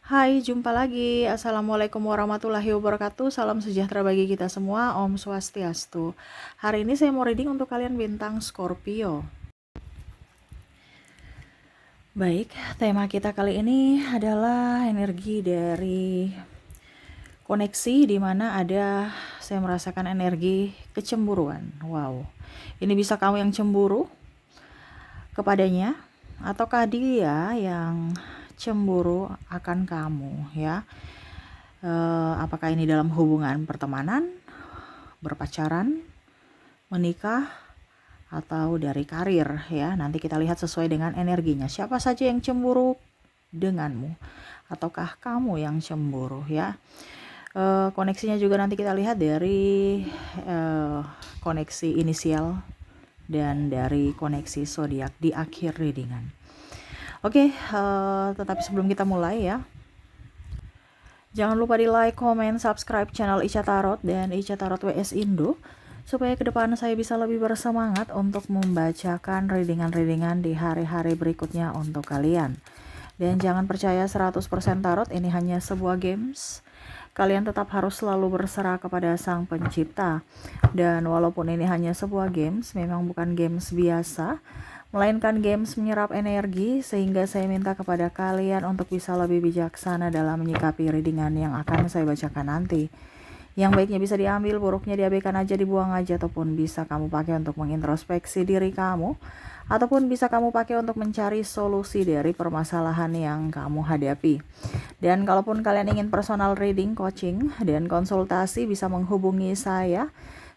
Hai, jumpa lagi. Assalamualaikum warahmatullahi wabarakatuh. Salam sejahtera bagi kita semua. Om Swastiastu. Hari ini saya mau reading untuk kalian bintang Scorpio. Baik, tema kita kali ini adalah energi dari koneksi di mana saya merasakan energi kecemburuan. Wow. Ini bisa kamu yang cemburu kepadanya ataukah dia yang cemburu akan kamu ya. Apakah ini dalam hubungan pertemanan, berpacaran, menikah, atau dari karir ya. Nanti kita lihat sesuai dengan energinya. Siapa saja yang cemburu denganmu ataukah kamu yang cemburu ya. Koneksinya juga nanti kita lihat dari koneksi inisial dan dari koneksi zodiak di akhir readingan. Oke, tetapi sebelum kita mulai ya, jangan lupa di like, comment, subscribe channel Ica Tarot dan Ica Tarot WS Indo supaya ke depan saya bisa lebih bersemangat untuk membacakan readingan-readingan di hari-hari berikutnya untuk kalian. Dan jangan percaya 100% tarot ini hanya sebuah games. Kalian tetap harus selalu berserah kepada Sang Pencipta. Dan walaupun ini hanya sebuah games, memang bukan games biasa, melainkan games menyerap energi, sehingga saya minta kepada kalian untuk bisa lebih bijaksana dalam menyikapi readingan yang akan saya bacakan nanti. Yang baiknya bisa diambil, buruknya diabaikan aja, dibuang aja, ataupun bisa kamu pakai untuk mengintrospeksi diri kamu, ataupun bisa kamu pakai untuk mencari solusi dari permasalahan yang kamu hadapi. Dan kalaupun kalian ingin personal reading, coaching, dan konsultasi, bisa menghubungi saya.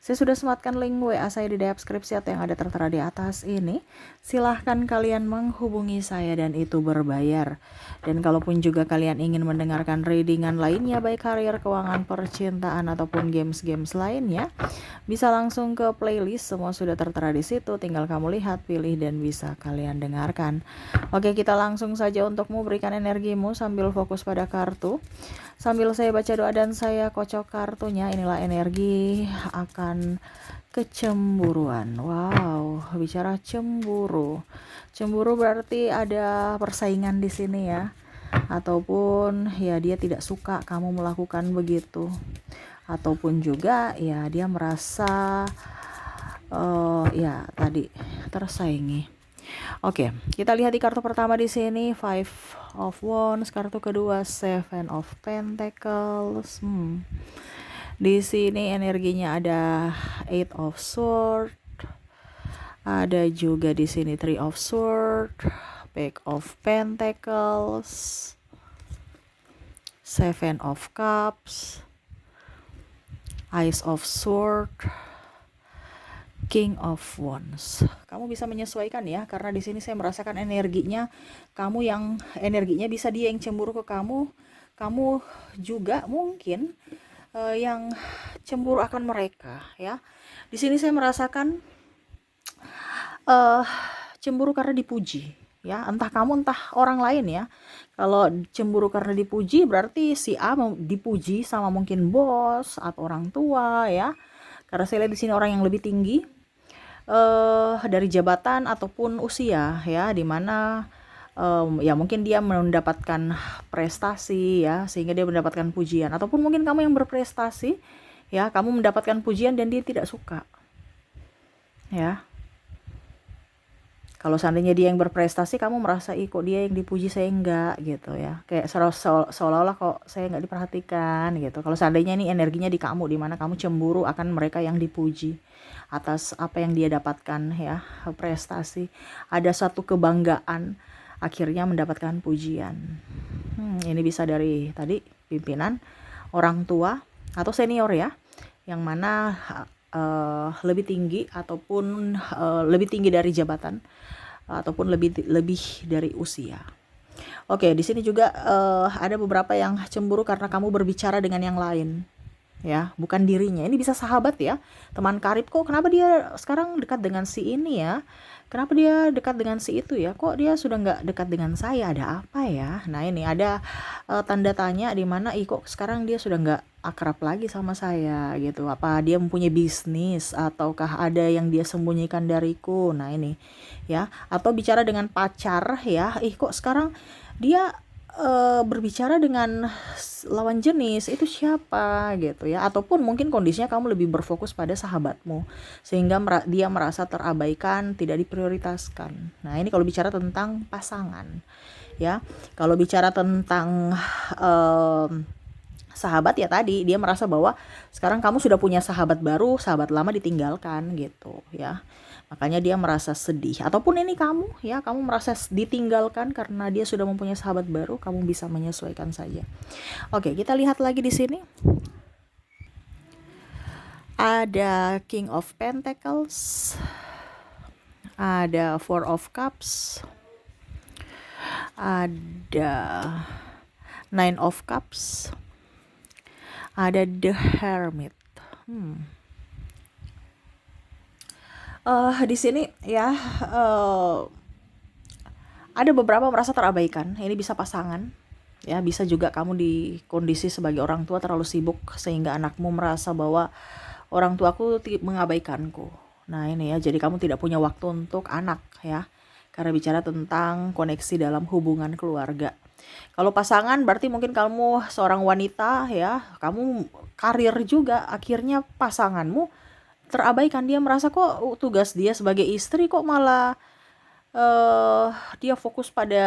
Saya sudah sematkan link WA saya di deskripsi atau yang ada tertera di atas ini. Silahkan kalian menghubungi saya dan itu berbayar. Dan kalaupun juga kalian ingin mendengarkan readingan lainnya, baik karir, keuangan, percintaan, ataupun games-games lainnya, bisa langsung ke playlist, semua sudah tertera di situ. Tinggal kamu lihat, pilih, dan bisa kalian dengarkan. Oke, kita langsung saja untuk memberikan energimu sambil fokus pada kartu. Sambil saya baca doa dan saya kocok kartunya, inilah energi akan kecemburuan. Wow, bicara cemburu. Cemburu berarti ada persaingan di sini ya. Ataupun ya dia tidak suka kamu melakukan begitu. Ataupun juga ya dia merasa ya tadi tersaingi. Oke, kita lihat di kartu pertama di sini Five of Wands, kartu kedua Seven of Pentacles. Di sini energinya ada Eight of Swords, ada juga di sini Three of Swords, Page of Pentacles, Seven of Cups, Ace of Swords, King of Wands. Kamu bisa menyesuaikan ya, karena di sini saya merasakan energinya kamu yang energinya bisa dia yang cemburu ke kamu, kamu juga mungkin yang cemburu akan mereka ya. Di sini saya merasakan cemburu karena dipuji ya, entah kamu entah orang lain ya. Kalau cemburu karena dipuji berarti si A mau dipuji sama mungkin bos atau orang tua ya. Karena saya lihat di sini orang yang lebih tinggi dari jabatan ataupun usia ya, dimana ya mungkin dia mendapatkan prestasi ya, sehingga dia mendapatkan pujian, ataupun mungkin kamu yang berprestasi ya, kamu mendapatkan pujian dan dia tidak suka ya. Kalau seandainya dia yang berprestasi, kamu merasa kok dia yang dipuji saya enggak gitu ya, kayak seolah-olah kok saya enggak diperhatikan gitu. Kalau seandainya ini energinya di kamu, di mana kamu cemburu akan mereka yang dipuji atas apa yang dia dapatkan ya, prestasi, ada satu kebanggaan akhirnya mendapatkan pujian. Ini bisa dari tadi pimpinan, orang tua, atau senior ya, yang mana lebih tinggi ataupun lebih tinggi dari jabatan ataupun lebih dari usia. Oke, di sini juga ada beberapa yang cemburu karena kamu berbicara dengan yang lain ya, bukan dirinya. Ini bisa sahabat ya, teman karib, kok kenapa dia sekarang dekat dengan si ini ya, kenapa dia dekat dengan si itu ya, kok dia sudah nggak dekat dengan saya, ada apa ya. Nah ini ada tanda tanya di mana kok sekarang dia sudah nggak akrab lagi sama saya gitu, apa dia mempunyai bisnis ataukah ada yang dia sembunyikan dariku. Nah ini ya, atau bicara dengan pacar ya, kok sekarang dia berbicara dengan lawan jenis itu siapa gitu ya, ataupun mungkin kondisinya kamu lebih berfokus pada sahabatmu sehingga dia merasa terabaikan, tidak diprioritaskan. Nah ini kalau bicara tentang pasangan ya. Kalau bicara tentang sahabat ya tadi, dia merasa bahwa sekarang kamu sudah punya sahabat baru, sahabat lama ditinggalkan gitu ya. Makanya dia merasa sedih. Ataupun ini kamu ya, kamu merasa ditinggalkan karena dia sudah mempunyai sahabat baru, kamu bisa menyesuaikan saja. Oke, kita lihat lagi di sini. Ada King of Pentacles, ada Four of Cups, ada Nine of Cups, ada The Hermit. Di sini ya ada beberapa merasa terabaikan. Ini bisa pasangan ya, bisa juga kamu di kondisi sebagai orang tua terlalu sibuk sehingga anakmu merasa bahwa orang tuaku mengabaikanku. Nah ini ya, jadi kamu tidak punya waktu untuk anak ya, karena bicara tentang koneksi dalam hubungan keluarga. Kalau pasangan berarti mungkin kamu seorang wanita ya, kamu karir juga, akhirnya pasanganmu terabaikan. Dia merasa kok tugas dia sebagai istri kok malah dia fokus pada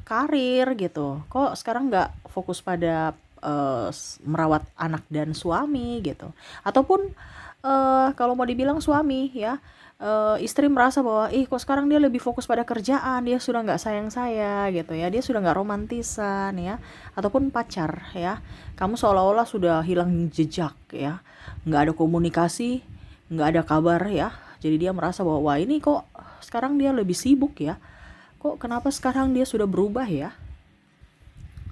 karir gitu. Kok sekarang nggak fokus pada merawat anak dan suami gitu. Ataupun kalau mau dibilang suami ya, istri merasa bahwa kok sekarang dia lebih fokus pada kerjaan, dia sudah nggak sayang saya gitu ya, dia sudah nggak romantisan ya. Ataupun pacar ya, kamu seolah-olah sudah hilang jejak ya, nggak ada komunikasi, nggak ada kabar ya. Jadi dia merasa bahwa wah ini kok sekarang dia lebih sibuk ya, kok kenapa sekarang dia sudah berubah ya.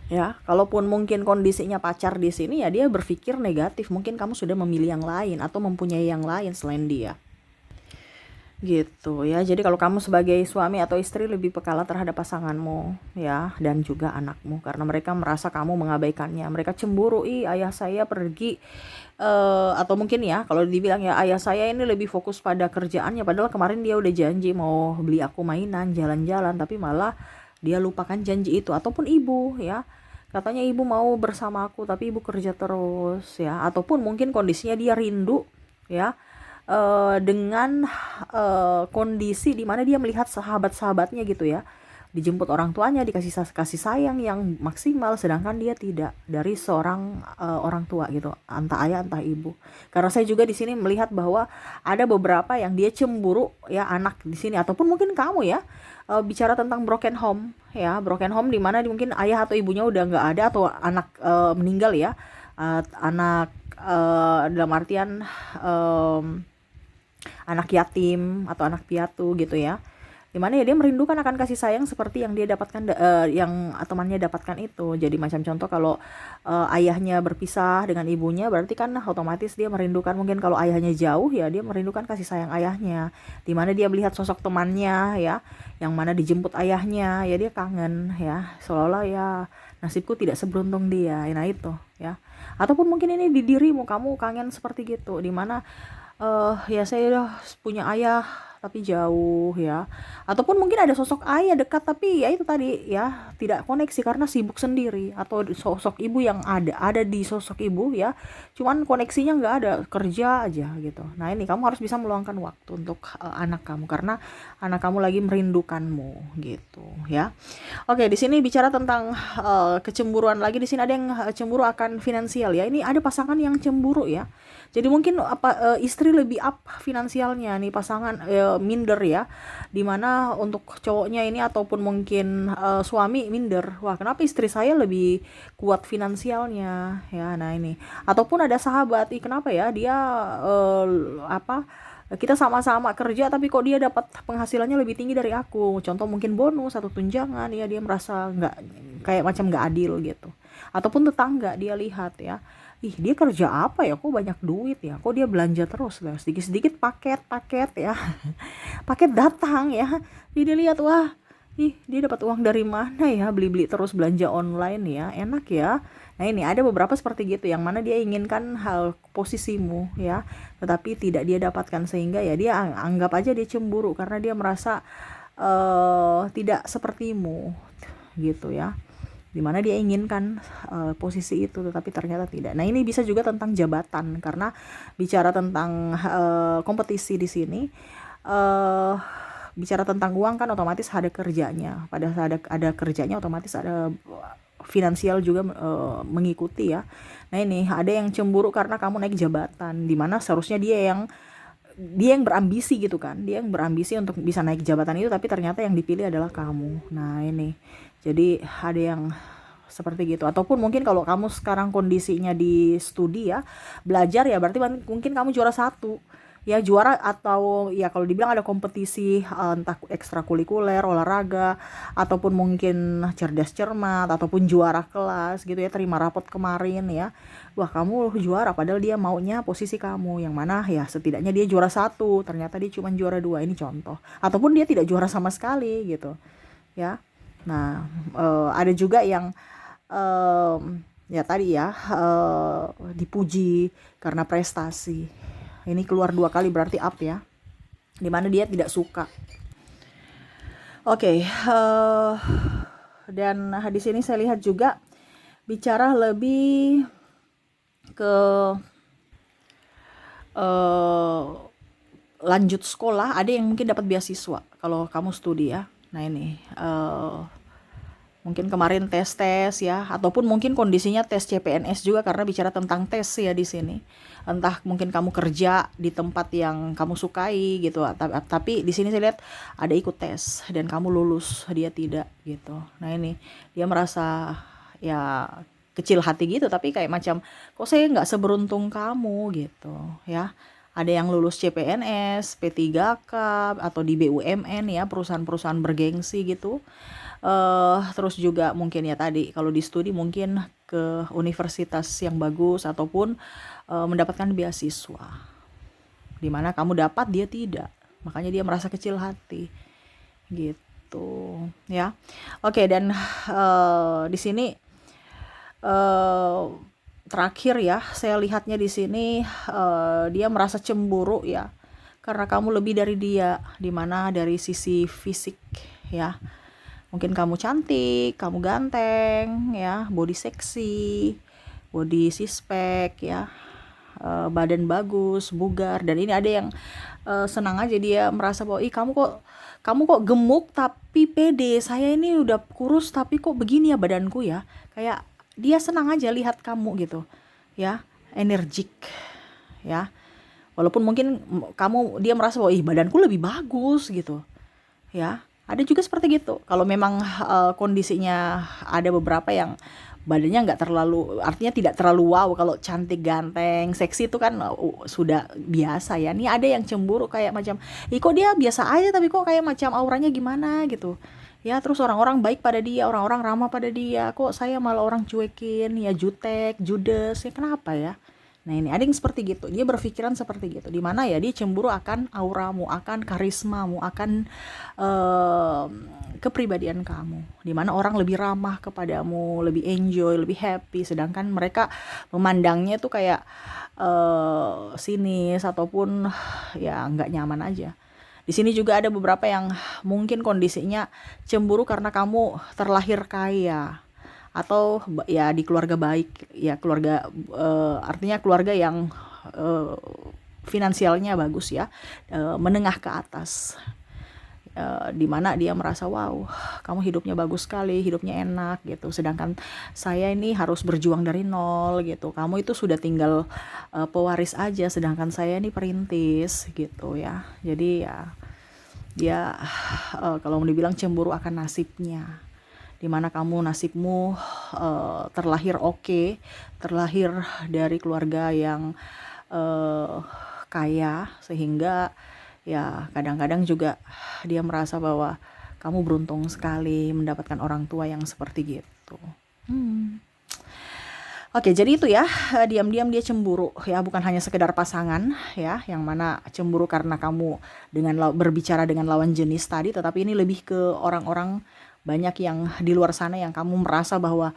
Ya, kalaupun mungkin kondisinya pacar di sini ya, dia berpikir negatif, mungkin kamu sudah memilih yang lain atau mempunyai yang lain selain dia. Gitu ya. Jadi kalau kamu sebagai suami atau istri lebih peka terhadap pasanganmu ya, dan juga anakmu, karena mereka merasa kamu mengabaikannya. Mereka cemburu, ayah saya pergi, atau mungkin ya kalau dibilang ya, ayah saya ini lebih fokus pada kerjaannya, padahal kemarin dia udah janji mau beli aku mainan, jalan-jalan, tapi malah dia lupakan janji itu. Ataupun ibu ya, katanya ibu mau bersama aku tapi ibu kerja terus ya. Ataupun mungkin kondisinya dia rindu ya, dengan kondisi di mana dia melihat sahabat-sahabatnya gitu ya, dijemput orang tuanya, dikasih kasih sayang yang maksimal, sedangkan dia tidak dari seorang orang tua gitu, entah ayah entah ibu. Karena saya juga di sini melihat bahwa ada beberapa yang dia cemburu ya, anak di sini, ataupun mungkin kamu ya, bicara tentang broken home ya, broken home di mana mungkin ayah atau ibunya udah nggak ada, atau anak meninggal ya, anak dalam artian anak yatim atau anak piatu gitu ya, dimana ya dia merindukan akan kasih sayang seperti yang dia dapatkan, yang temannya dapatkan itu. Jadi macam contoh kalau ayahnya berpisah dengan ibunya, berarti kan otomatis dia merindukan, mungkin kalau ayahnya jauh ya dia merindukan kasih sayang ayahnya, dimana dia melihat sosok temannya ya, yang mana dijemput ayahnya ya, dia kangen ya, seolah-olah ya nasibku tidak seberuntung dia. Nah itu ya. Ataupun mungkin ini di dirimu, kamu kangen seperti gitu, dimana ya saya udah punya ayah tapi jauh ya. Ataupun mungkin ada sosok ayah dekat tapi ya itu tadi ya, tidak koneksi karena sibuk sendiri. Atau sosok ibu yang ada di sosok ibu ya, cuman koneksinya nggak ada, kerja aja gitu. Nah ini kamu harus bisa meluangkan waktu untuk anak kamu, karena anak kamu lagi merindukanmu gitu ya. Oke, di sini bicara tentang kecemburuan lagi. Di sini ada yang cemburu akan finansial ya. Ini ada pasangan yang cemburu ya. Jadi mungkin istri lebih up finansialnya, nih pasangan minder ya. Dimana untuk cowoknya ini ataupun mungkin suami minder. Wah, kenapa istri saya lebih kuat finansialnya ya. Nah ini. Ataupun ada sahabat, kenapa ya dia kita sama-sama kerja tapi kok dia dapat penghasilannya lebih tinggi dari aku. Contoh mungkin bonus atau tunjangan ya, dia merasa nggak, kayak macam nggak adil gitu. Ataupun tetangga dia lihat ya, dia kerja apa ya, kok banyak duit ya, kok dia belanja terus lah, sedikit-sedikit paket ya. Paket datang ya, jadi lihat, wah dia dapat uang dari mana ya, beli-beli terus, belanja online ya, enak ya. Nah ini ada beberapa seperti gitu, yang mana dia inginkan hal posisimu ya, tetapi tidak dia dapatkan, sehingga ya dia anggap aja dia cemburu karena dia merasa tidak sepertimu gitu ya. dimana dia inginkan posisi itu tetapi ternyata tidak. Nah ini bisa juga tentang jabatan, karena bicara tentang kompetisi di sini, uh, bicara tentang uang kan otomatis ada kerjanya. Pada saat ada kerjanya otomatis ada finansial juga mengikuti ya. Nah ini ada yang cemburu karena kamu naik jabatan, dimana seharusnya dia yang berambisi gitu kan, dia yang berambisi untuk bisa naik jabatan itu, tapi ternyata yang dipilih adalah kamu. Nah ini jadi ada yang seperti gitu. Ataupun mungkin kalau kamu sekarang kondisinya di studi ya, belajar ya, berarti mungkin kamu juara satu ya, juara, atau ya kalau dibilang ada kompetisi entah ekstrakurikuler olahraga, ataupun mungkin cerdas cermat, ataupun juara kelas gitu ya, terima rapot kemarin ya, wah kamu juara padahal dia maunya posisi kamu yang mana ya, setidaknya dia juara satu ternyata dia cuma juara dua, ini contoh. Ataupun dia tidak juara sama sekali gitu ya. Nah ada juga yang ya tadi ya, dipuji karena prestasi. Ini keluar 2 kali berarti up ya, dimana dia tidak suka. Oke, dan di sini saya lihat juga bicara lebih ke lanjut sekolah, ada yang mungkin dapat beasiswa kalau kamu studi ya. Nah ini mungkin kemarin tes ya, ataupun mungkin kondisinya tes CPNS juga, karena bicara tentang tes ya di sini. Entah mungkin kamu kerja di tempat yang kamu sukai gitu, tapi di sini saya lihat ada ikut tes dan kamu lulus, dia tidak gitu. Nah ini dia merasa ya kecil hati gitu, tapi kayak macam kok saya nggak seberuntung kamu gitu ya. Ada yang lulus CPNS, P3K, atau di BUMN ya, perusahaan-perusahaan bergengsi gitu. Terus juga mungkin ya tadi kalau di studi mungkin ke universitas yang bagus, ataupun mendapatkan beasiswa, dimana kamu dapat dia tidak, makanya dia merasa kecil hati gitu ya. Oke, dan di sini terakhir ya, saya lihatnya di sini dia merasa cemburu ya, karena kamu lebih dari dia, dimana dari sisi fisik ya. Mungkin kamu cantik, kamu ganteng ya, body seksi, body six pack ya, badan bagus, bugar. Dan ini ada yang senang aja, dia merasa bahwa kamu kok gemuk tapi pede, saya ini udah kurus tapi kok begini ya badanku ya. Kayak dia senang aja lihat kamu gitu ya, energik ya. Walaupun mungkin dia merasa bahwa badanku lebih bagus gitu ya. Ada juga seperti gitu. Kalau memang kondisinya ada beberapa yang badannya nggak terlalu, artinya tidak terlalu wow. Kalau cantik, ganteng, seksi itu kan sudah biasa ya. Nih ada yang cemburu kayak macam, kok dia biasa aja tapi kok kayak macam auranya gimana gitu. Ya terus orang-orang baik pada dia, orang-orang ramah pada dia. Kok saya malah orang cuekin, ya jutek, judes, ya kenapa ya? Nah ini ada yang seperti gitu, dia berpikiran seperti gitu, dimana ya dia cemburu akan auramu, akan karismamu, akan kepribadian kamu, dimana orang lebih ramah kepadamu, lebih enjoy, lebih happy, sedangkan mereka memandangnya tuh kayak sinis, ataupun ya nggak nyaman aja. Di sini juga ada beberapa yang mungkin kondisinya cemburu karena kamu terlahir kaya, atau ya di keluarga baik ya, keluarga artinya keluarga yang finansialnya bagus ya, menengah ke atas, dimana dia merasa wow kamu hidupnya bagus sekali, hidupnya enak gitu, sedangkan saya ini harus berjuang dari nol gitu, kamu itu sudah tinggal pewaris aja, sedangkan saya ini perintis gitu ya. Jadi ya dia kalau mau dibilang cemburu akan nasibnya, dimana kamu nasibmu terlahir terlahir dari keluarga yang kaya, sehingga ya kadang-kadang juga dia merasa bahwa kamu beruntung sekali mendapatkan orang tua yang seperti gitu. Oke, jadi itu ya, diam-diam dia cemburu ya, bukan hanya sekedar pasangan ya, yang mana cemburu karena kamu berbicara dengan lawan jenis tadi, tetapi ini lebih ke orang-orang banyak yang di luar sana yang kamu merasa bahwa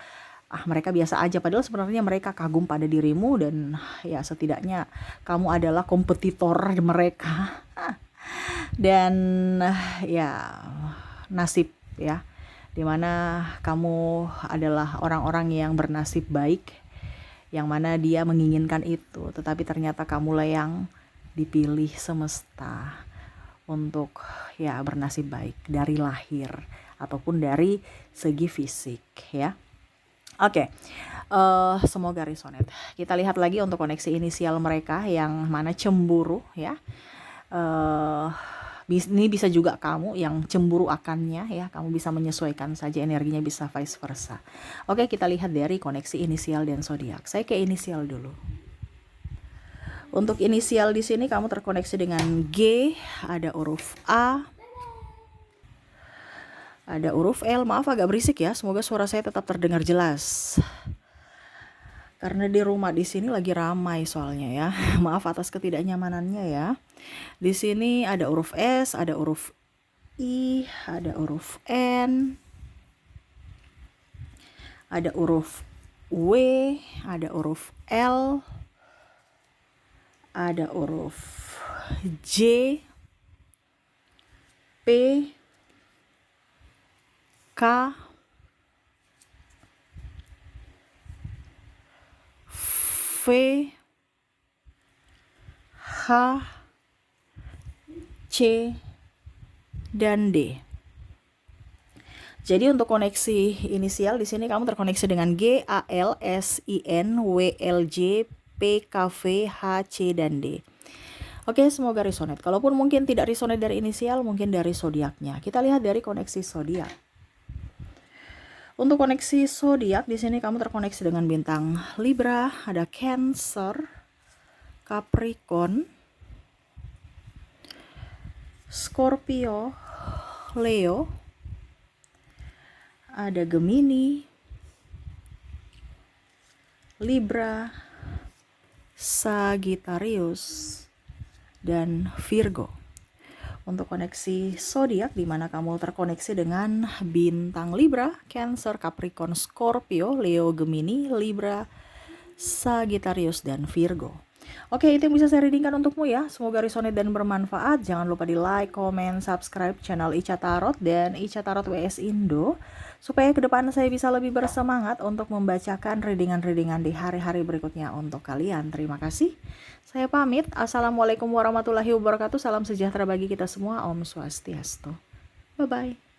mereka biasa aja, padahal sebenarnya mereka kagum pada dirimu, dan ya setidaknya kamu adalah kompetitor mereka. Dan ya nasib ya, dimana kamu adalah orang-orang yang bernasib baik, yang mana dia menginginkan itu, tetapi ternyata kamulah yang dipilih semesta untuk ya bernasib baik dari lahir ataupun dari segi fisik ya. Oke, semoga resonate. Kita lihat lagi untuk koneksi inisial mereka yang mana cemburu ya. Ini bisa juga kamu yang cemburu akannya ya, kamu bisa menyesuaikan saja energinya, bisa vice versa. Oke, kita lihat dari koneksi inisial dan zodiak. Saya ke inisial dulu. Untuk inisial di sini kamu terkoneksi dengan G, ada huruf A, ada huruf L. Maaf agak berisik ya, semoga suara saya tetap terdengar jelas. Karena di rumah di sini lagi ramai soalnya ya. Maaf atas ketidaknyamanannya ya. Di sini ada huruf S, ada huruf I, ada huruf N, ada huruf W, ada huruf L, ada huruf J, P, K, V, H, C, dan D. Jadi untuk koneksi inisial di sini kamu terkoneksi dengan G, A, L, S, I, N, W, L, J, P, K, V, H, C, dan D. Oke, semoga resonate. Kalaupun mungkin tidak resonate dari inisial, mungkin dari zodiaknya. Kita lihat dari koneksi zodiak. Untuk koneksi zodiak di sini kamu terkoneksi dengan bintang Libra, ada Cancer, Capricorn, Scorpio, Leo, ada Gemini, Libra, Sagittarius, dan Virgo. Untuk koneksi zodiak di mana kamu terkoneksi dengan bintang Libra, Cancer, Capricorn, Scorpio, Leo, Gemini, Libra, Sagittarius, dan Virgo. Oke, itu yang bisa saya readingkan untukmu ya. Semoga resonate dan bermanfaat. Jangan lupa di like, comment, subscribe channel Ica Tarot dan Ica Tarot WS Indo, supaya ke depan saya bisa lebih bersemangat untuk membacakan readingan-readingan di hari-hari berikutnya untuk kalian. Terima kasih. Saya pamit. Assalamualaikum warahmatullahi wabarakatuh. Salam sejahtera bagi kita semua. Om Swastiastu. Bye-bye.